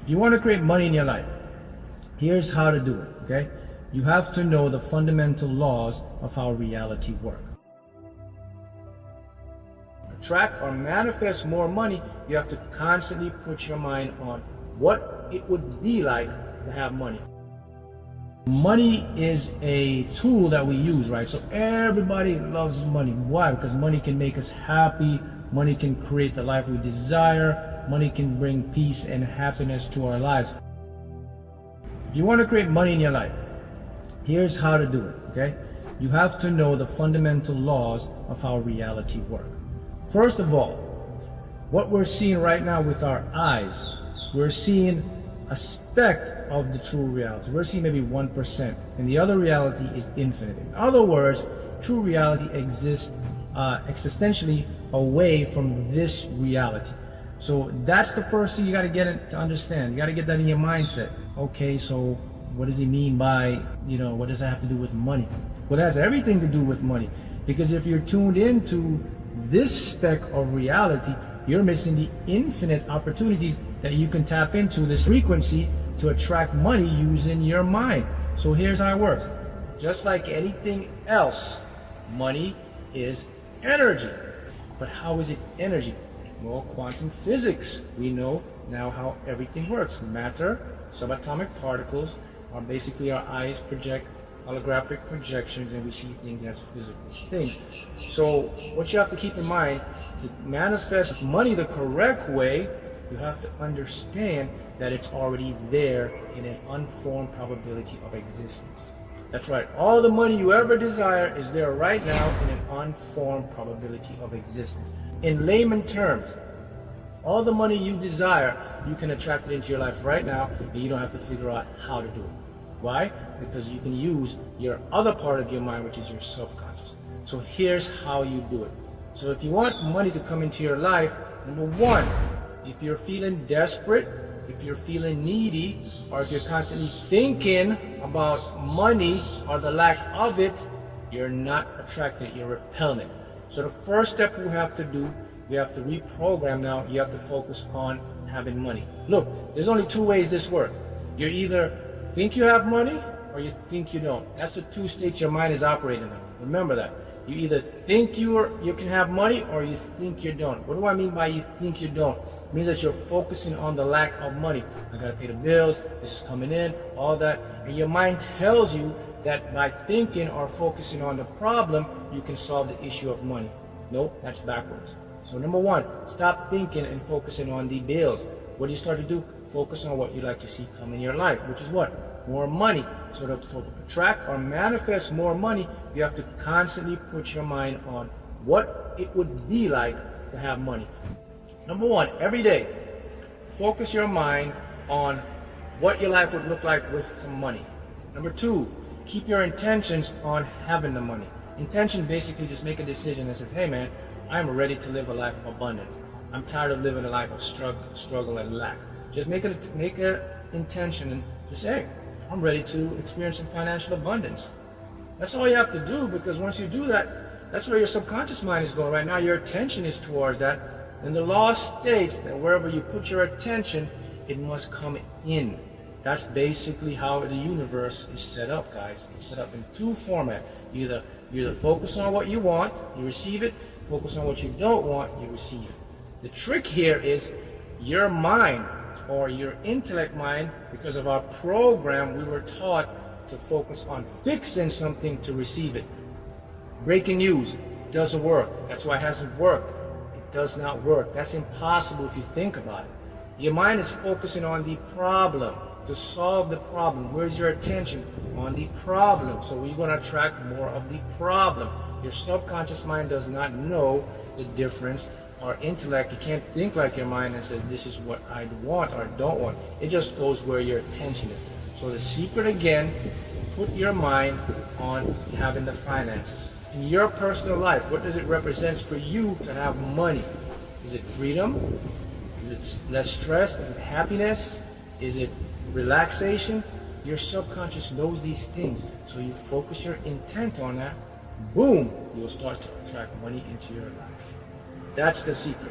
If you want to create money in your life, here's how to do it, okay? You have to know the fundamental laws of how reality works. Attract or manifest more money, you have to constantly put your mind on what it would be like to have money. Money is a tool that we use, right? So everybody loves money. Why? Because money can make us happy. Money can create the life we desire. Money can bring peace and happiness to our lives. If you want to create money in your life, here's how to do it, okay? You have to know the fundamental laws of how reality works. First of all, what we're seeing right now with our eyes, we're seeing a speck of the true reality. We're seeing maybe 1%, and the other reality is infinite. In other words, true reality exists existentially away from this reality. So that's the first thing you got to get it to understand. You got to get that in your mindset. Okay, so what does he mean by, what does that have to do with money? Well, it has everything to do with money, because if you're tuned into this speck of reality, you're missing the infinite opportunities that you can tap into this frequency to attract money using your mind. So here's how it works. Just like anything else, money is energy. But how is it energy? Well, quantum physics. We know now how everything works. Matter, subatomic particles are basically our eyes project holographic projections, and we see things as physical things. So what you have to keep in mind, to manifest money the correct way, you have to understand that it's already there in an unformed probability of existence. That's right. All the money you ever desire is there right now in an unformed probability of existence. In layman terms, all the money you desire, you can attract it into your life right now, and you don't have to figure out how to do it. Why? Because you can use your other part of your mind, which is your subconscious. So here's how you do it. So if you want money to come into your life, number one, if you're feeling desperate, if you're feeling needy, or if you're constantly thinking about money or the lack of it, you're not attracting it, you're repelling it. So the first step we have to do, we have to reprogram now. You have to focus on having money. Look, there's only two ways this works. You're either think you have money or you think you don't. That's the two states your mind is operating in. Remember that. You either think you can have money or you think you don't. What do I mean by you think you don't? It means that you're focusing on the lack of money. I gotta pay the bills, this is coming in, all that. And your mind tells you that by thinking or focusing on the problem, you can solve the issue of money. Nope, that's backwards. So number one, stop thinking and focusing on the bills. What do you start to do? Focus on what you'd like to see come in your life, which is what? More money. So to attract or manifest more money, you have to constantly put your mind on what it would be like to have money. Number one, every day, focus your mind on what your life would look like with some money. Number two, keep your intentions on having the money. Intention basically just make a decision that says, hey man, I'm ready to live a life of abundance. I'm tired of living a life of struggle and lack. Just make an intention and just say, hey, I'm ready to experience some financial abundance. That's all you have to do, because once you do that, that's where your subconscious mind is going. Right now, your attention is towards that. And the law states that wherever you put your attention, it must come in. That's basically how the universe is set up, guys. It's set up in two formats. You either focus on what you want, you receive it. Focus on what you don't want, you receive it. The trick here is your mind, or your intellect mind, because of our program, we were taught to focus on fixing something to receive it. Breaking news doesn't work. That's why it hasn't worked. It does not work. That's impossible if you think about it. Your mind is focusing on the problem, to solve the problem. Where's your attention? On the problem. So we're going to attract more of the problem. Your subconscious mind does not know the difference. Our intellect, you can't think like your mind and says, this is what I want or don't want. It just goes where your attention is. So the secret again, put your mind on having the finances. In your personal life, what does it represent for you to have money? Is it freedom? Is it less stress? Is it happiness? Is it relaxation? Your subconscious knows these things. So you focus your intent on that, boom, you'll start to attract money into your life. That's the secret.